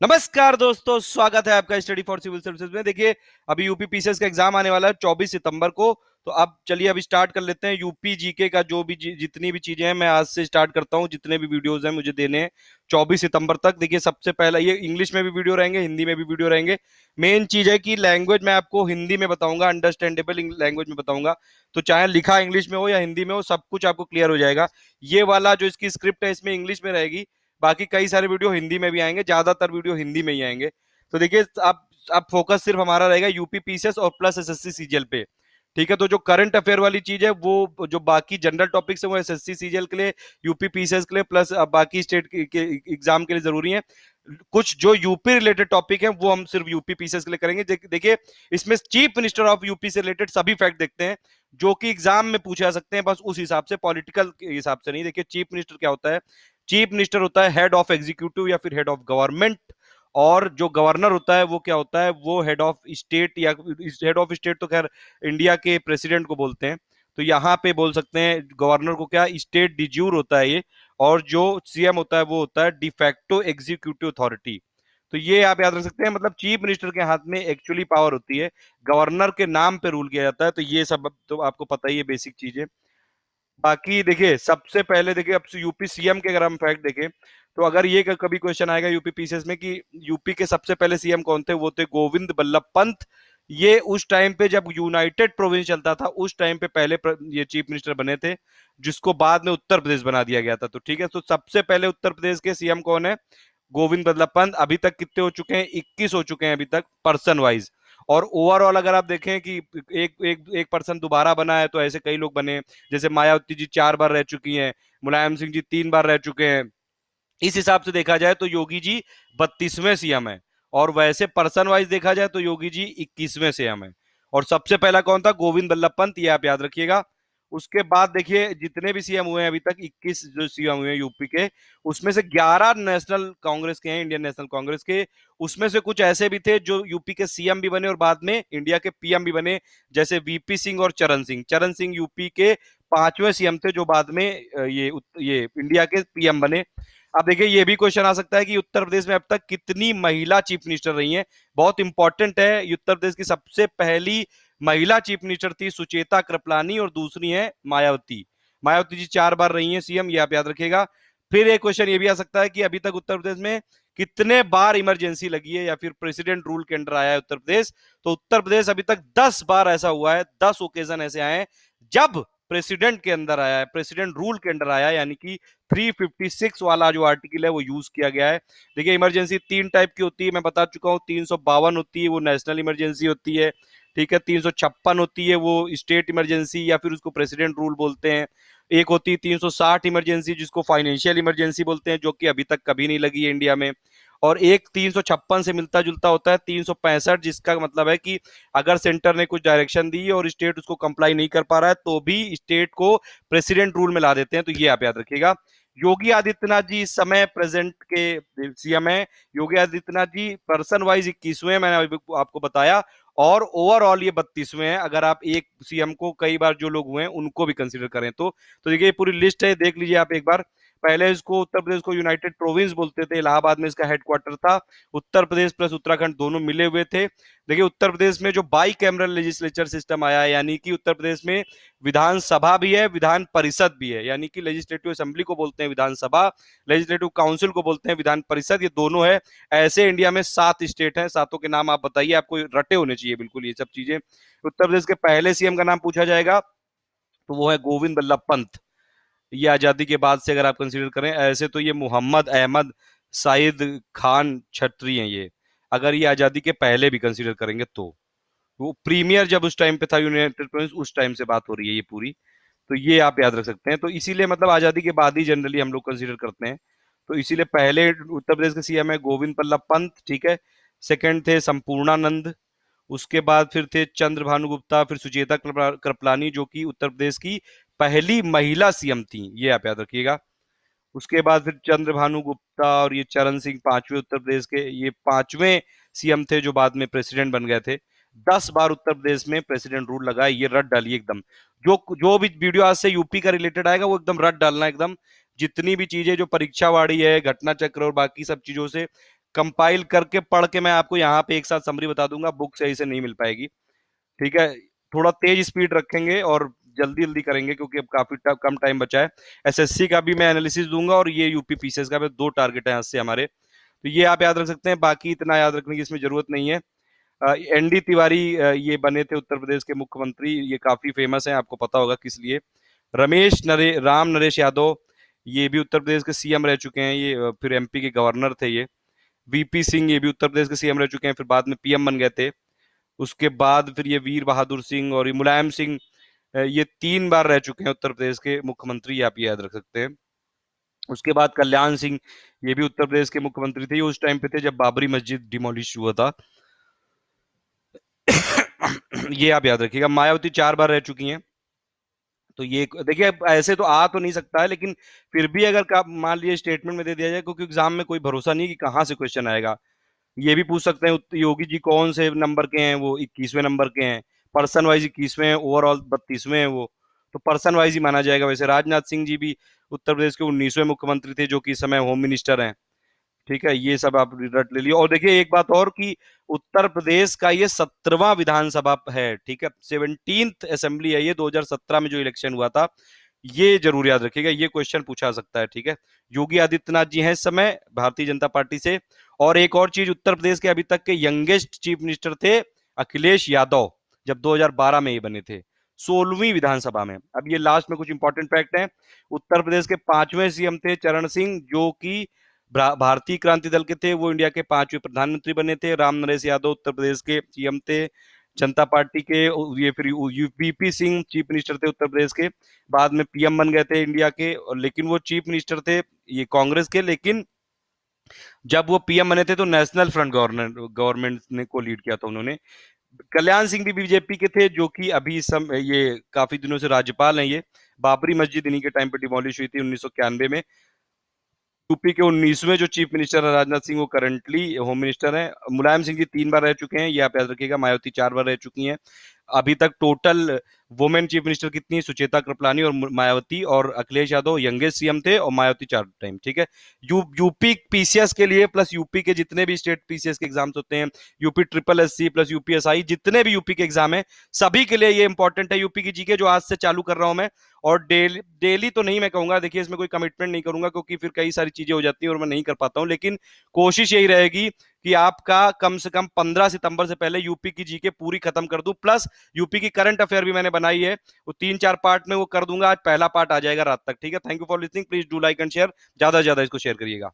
नमस्कार दोस्तों, स्वागत है आपका स्टडी फॉर सिविल सर्विसेज में। देखिए, अभी यूपी पीसीएस का एग्जाम आने वाला है 24 सितंबर को। तो अब चलिए अभी स्टार्ट कर लेते हैं यूपी जीके का। जो भी जितनी भी चीजें हैं मैं आज से स्टार्ट करता हूं। जितने भी वीडियोस हैं मुझे देने हैं 24 सितंबर तक। देखिए, सबसे पहला ये इंग्लिश में भी वीडियो रहेंगे, हिंदी में भी वीडियो रहेंगे। मेन चीज है कि लैंग्वेज मैं आपको हिंदी में बताऊंगा, अंडरस्टैंडेबल लैंग्वेज में बताऊंगा। तो चाहे लिखा इंग्लिश में हो या हिंदी में हो, सब कुछ आपको क्लियर हो जाएगा। ये वाला जो इसकी स्क्रिप्ट है इसमें इंग्लिश में रहेगी, बाकी कई सारे वीडियो हिंदी में भी आएंगे, ज्यादातर वीडियो हिंदी में ही आएंगे। तो देखिए, अब फोकस सिर्फ हमारा रहेगा यूपी पीसीएस और प्लस एसएससी सीजीएल पे। ठीक है, तो जो करंट अफेयर वाली चीज है, वो जो बाकी जनरल टॉपिक्स है वो एसएससी सीजीएल के लिए, यूपी पीसीएस के लिए, प्लस बाकी स्टेट के एग्जाम के लिए जरूरी है। कुछ जो यूपी रिलेटेड टॉपिक है वो हम सिर्फ यूपी पीसीएस के लिए करेंगे। देखिए, इसमें चीफ मिनिस्टर ऑफ यूपी से रिलेटेड सभी फैक्ट देखते हैं जो कि एग्जाम में पूछे जा सकते हैं, बस उस हिसाब से, पॉलिटिकल के हिसाब से नहीं। देखिए, चीफ मिनिस्टर क्या होता है? चीफ मिनिस्टर होता है हेड ऑफ एग्जीक्यूटिव या फिर हेड ऑफ गवर्नमेंट। और जो गवर्नर होता है वो क्या होता है? वो हेड ऑफ स्टेट, या हेड ऑफ स्टेट तो खैर इंडिया के प्रेसिडेंट को बोलते हैं। तो यहाँ पे बोल सकते हैं गवर्नर को क्या, स्टेट डिज्यूर होता है ये। और जो सीएम होता है वो होता है डिफैक्टो एग्जीक्यूटिव अथॉरिटी। तो ये आप याद रख सकते हैं, मतलब चीफ मिनिस्टर के हाथ में एक्चुअली पावर होती है, गवर्नर के नाम पे रूल किया जाता है। तो ये सब तो आपको पता ही है, बेसिक चीजें। बाकी देखिए, सबसे पहले देखिए, अब यूपी सीएम के अगर हम फैक्ट देखें, तो अगर ये कभी क्वेश्चन आएगा यूपी पीसीएस में कि यूपी के सबसे पहले सीएम कौन थे, वो थे गोविंद बल्लभ पंत। ये उस टाइम पे जब यूनाइटेड प्रोविंस चलता था, उस टाइम पे पहले ये चीफ मिनिस्टर बने थे, जिसको बाद में उत्तर प्रदेश बना दिया गया था। तो ठीक है, तो सबसे पहले उत्तर प्रदेश के सीएम कौन है? गोविंद बल्लभ पंत। अभी तक कितने हो चुके हैं? 21 हो चुके हैं अभी तक, पर्सन वाइज। और ओवरऑल अगर आप देखें कि एक एक एक पर्सन दोबारा बना है, तो ऐसे कई लोग बने। जैसे मायावती जी 4 बार रह चुकी हैं, मुलायम सिंह जी 3 बार रह चुके हैं। इस हिसाब से देखा जाए तो योगी जी 32वें सीएम है। और वैसे पर्सन वाइज देखा जाए तो योगी जी 21वें सीएम है। और सबसे पहला कौन था? गोविंद बल्लभ पंत, ये आप याद रखिएगा। उसके बाद देखिए, जितने भी सीएम हुए हैं अभी तक, 21 जो सीएम हुए हैं यूपी के, उसमें से 11 नेशनल कांग्रेस के हैं, इंडियन नेशनल कांग्रेस के। उसमें से कुछ ऐसे भी थे जो यूपी के सीएम भी बने और बाद में इंडिया के पीएम भी बने, जैसे वीपी सिंह और चरण सिंह। चरण सिंह यूपी के 5वें सीएम थे, जो बाद में ये इंडिया के पीएम बने। अब देखिए, ये भी क्वेश्चन आ सकता है कि उत्तर प्रदेश में अब तक कितनी महिला चीफ मिनिस्टर रही हैं। बहुत इंपॉर्टेंट है। उत्तर प्रदेश की सबसे पहली महिला चीफ मिनिस्टर थी सुचेता कृपलानी, और दूसरी है मायावती। मायावती जी 4 बार रही हैं सीएम, ये आप याद रखिएगा। फिर एक क्वेश्चन ये भी आ सकता है कि अभी तक उत्तर प्रदेश में कितने बार इमरजेंसी लगी है या फिर प्रेसिडेंट रूल के अंडर आया है उत्तर प्रदेश। तो उत्तर प्रदेश अभी तक 10 बार ऐसा हुआ है, 10 ओकेजन ऐसे आए हैं जब प्रेसिडेंट के अंदर आया है, प्रेसिडेंट रूल के अंडर आया है, यानी कि 356 वाला जो आर्टिकल है वो यूज किया गया है। देखिए, इमरजेंसी 3 टाइप की होती है, मैं बता चुका हूँ। 352 होती है, वो नेशनल इमरजेंसी होती है। ठीक है, 356 होती है, वो स्टेट इमरजेंसी या फिर उसको प्रेसिडेंट रूल बोलते हैं। एक होती है 360 इमरजेंसी, जिसको फाइनेंशियल इमरजेंसी बोलते हैं, जो कि अभी तक कभी नहीं लगी है इंडिया में। और एक 356 से मिलता जुलता होता है 365, जिसका मतलब है कि अगर सेंटर ने कुछ डायरेक्शन दी और स्टेट उसको कंप्लाई नहीं कर पा रहा है, तो भी स्टेट को प्रेसिडेंट रूल में ला देते हैं। तो ये आप याद रखिएगा। योगी आदित्यनाथ जी इस समय प्रेजेंट के सीएम है। योगी आदित्यनाथ जी पर्सन वाइज 21वें, मैंने अभी आपको बताया। और ओवरऑल ये 32वें हैं, अगर आप एक सीएम को कई बार जो लोग हुए हैं उनको भी कंसीडर करें तो देखिए, ये पूरी लिस्ट है, देख लीजिए आप एक बार। पहले इसको, उत्तर प्रदेश को यूनाइटेड प्रोविंस बोलते थे, इलाहाबाद में इसका हेडक्वार्टर था। उत्तर प्रदेश प्लस उत्तराखंड दोनों मिले हुए थे। देखिए, उत्तर प्रदेश में जो बाई कैमरल लेजिस्लेचर सिस्टम आया है, यानी कि उत्तर प्रदेश में विधानसभा भी है, विधान परिषद भी है। यानी कि लेजिस्लेटिव असेंबली को बोलते हैं विधानसभा, लेजिस्लेटिव काउंसिल को बोलते हैं विधान परिषद, ये दोनों है। ऐसे इंडिया में 7 स्टेट हैं, सातों के नाम आप बताइए, आपको रटे होने चाहिए बिल्कुल ये सब चीजें। उत्तर प्रदेश के पहले सीएम का नाम पूछा जाएगा तो वो है गोविंद बल्लभ पंत। ये आजादी के बाद से अगर आप कंसीडर करें, ऐसे तो ये मोहम्मद अहमद साइद खान छत्री हैं ये, अगर ये आजादी के पहले भी कंसीडर करेंगे तो। वो प्रीमियर जब उस टाइम पे था यूनाइटेड प्रोविंस, उस टाइम से बात हो रही है ये पूरी। तो ये आप याद रख सकते हैं। तो इसीलिए मतलब आजादी के बाद ही जनरली हम लोग कंसीडर करते हैं। तो इसीलिए पहले उत्तर प्रदेश के सीएम है गोविंद बल्लभ पंत, ठीक है। सेकंड थे संपूर्णानंद। उसके बाद फिर थे चंद्र भानु गुप्ता, फिर सुचेता कृपलानी, जो कि उत्तर प्रदेश की पहली महिला सीएम थी, ये आप याद रखिएगा। उसके बाद फिर चंद्र भानु गुप्ता और ये चरण सिंह 5वें उत्तर प्रदेश के, ये 5वें सीएम थे जो बाद में प्रेसिडेंट बन गए थे। 10 बार उत्तर प्रदेश में प्रेसिडेंट रूल लगा है, ये रट डालिए एकदम। जो जो भी वीडियो आज से यूपी का रिलेटेड आएगा वो एकदम रट डालना एकदम। जितनी भी चीजें जो परीक्षा वाड़ी है, घटना चक्र और बाकी सब चीजों से कंपाइल करके पढ़ के मैं आपको यहाँ पे एक साथ समरी बता दूंगा, बुक सही से नहीं मिल पाएगी। ठीक है, थोड़ा तेज स्पीड रखेंगे और जल्दी जल्दी करेंगे क्योंकि अब काफी कम टाइम बचा है। एसएससी का भी मैं एनालिसिस दूंगा और ये यूपी पीसीएस का भी, दो टारगेट है आज से हमारे, तो ये आप याद रख सकते हैं, बाकी इतना याद रखने की इसमें जरूरत नहीं है। एनडी तिवारी ये बने थे उत्तर प्रदेश के मुख्यमंत्री, ये काफी फेमस हैं, आपको पता होगा किस लिए। राम नरेश यादव, ये भी उत्तर प्रदेश के सीएम रह चुके हैं, ये फिर एमपी के गवर्नर थे ये। वीपी सिंह, ये भी उत्तर प्रदेश के सीएम रह चुके हैं, फिर बाद में पीएम बन गए थे। उसके बाद फिर ये वीर बहादुर सिंह और ये मुलायम सिंह, ये 3 बार रह चुके हैं उत्तर प्रदेश के मुख्यमंत्री, आप ये याद रख सकते हैं। उसके बाद कल्याण सिंह, ये भी उत्तर प्रदेश के मुख्यमंत्री थे, ये उस टाइम पे थे जब बाबरी मस्जिद डिमोलिश हुआ था। ये आप याद रखिएगा। मायावती 4 बार रह चुकी हैं, तो ये देखिए ऐसे तो आ तो नहीं सकता है, लेकिन फिर भी अगर मान लीजिए स्टेटमेंट में दे दिया जाए, क्योंकि एग्जाम में कोई भरोसा नहीं कि कहाँ से क्वेश्चन आएगा। ये भी पूछ सकते हैं योगी जी कौन से नंबर के हैं, वो 21वें नंबर के हैं, पर्सन वाइज 21वें हैं, ओवरऑल 32वें हैं वो, तो पर्सन वाइज ही माना जाएगा। वैसे राजनाथ सिंह जी भी उत्तर प्रदेश के 19वें मुख्यमंत्री थे, जो कि इस समय होम मिनिस्टर हैं। ठीक है, ये सब आप रट ले लिए। और देखिए एक बात और कि उत्तर प्रदेश का ये 17वां विधानसभा है। ठीक है, 17th असेंबली है ये, 2017 में जो इलेक्शन हुआ था, ये जरूर याद रखिएगा, ये क्वेश्चन पूछा सकता है। ठीक है, योगी आदित्यनाथ जी हैं इस समय भारतीय जनता पार्टी से। और एक और चीज, उत्तर प्रदेश के अभी तक के यंगेस्ट चीफ मिनिस्टर थे अखिलेश यादव, जब 2012 में ये बने थे, 16वीं विधानसभा में। अब ये लास्ट में कुछ इंपॉर्टेंट फैक्ट है। उत्तर प्रदेश के 5वें सीएम थे चरण सिंह, जो कि भारतीय क्रांति दल के थे, वो इंडिया के 5वें प्रधानमंत्री बने थे। राम नरेश यादव उत्तर प्रदेश के सीएम थे जनता पार्टी के। ये फिर वीपी सिंह चीफ मिनिस्टर थे उत्तर प्रदेश के, बाद में पीएम बन गए थे इंडिया के, लेकिन वो चीफ मिनिस्टर थे ये कांग्रेस के, लेकिन जब वो पीएम बने थे तो नेशनल फ्रंट गवर्नमेंट ने को लीड किया था उन्होंने। कल्याण सिंह भी बीजेपी के थे, जो कि अभी ये काफी दिनों से राज्यपाल हैं ये। बाबरी मस्जिद इन्हीं के टाइम पे डिमोलिश हुई थी 1991 में। यूपी के 19वें जो चीफ मिनिस्टर है राजनाथ सिंह, वो करंटली होम मिनिस्टर हैं। मुलायम सिंह जी 3 बार रह चुके हैं, ये आप याद रखिएगा। मायावती 4 बार रह चुकी हैं। अभी तक टोटल वुमेन चीफ मिनिस्टर कितनी, सुचेता कृपलानी और मायावती, और अखिलेश यादव यंगेस्ट सीएम थे, और मायावती 4 टाइम। ठीक है, यूपी पीसीएस के लिए प्लस यूपी के जितने भी स्टेट पीसीएस के एग्जाम्स होते हैं, UP triple SC plus UPSI, जितने भी यूपी के एग्जाम है, सभी के लिए ये इंपॉर्टेंट है यूपी की जीके, जो आज से चालू कर रहा हूं मैं। और डेली तो नहीं मैं कहूंगा, देखिए इसमें कोई कमिटमेंट नहीं करूंगा, क्योंकि फिर कई सारी चीजें हो जाती हैं और मैं नहीं कर पाता हूं, लेकिन कोशिश यही रहेगी कि आपका कम से कम 15 सितंबर से पहले यूपी की जीके पूरी खत्म कर दूं। प्लस यूपी की करंट अफेयर भी मैंने बनाई है, वो 3-4 पार्ट में वो कर दूंगा। आज पहला पार्ट आ जाएगा रात तक। ठीक है, thank you for listening, please do like and share, ज्यादा से ज्यादा इसको शेयर करिएगा।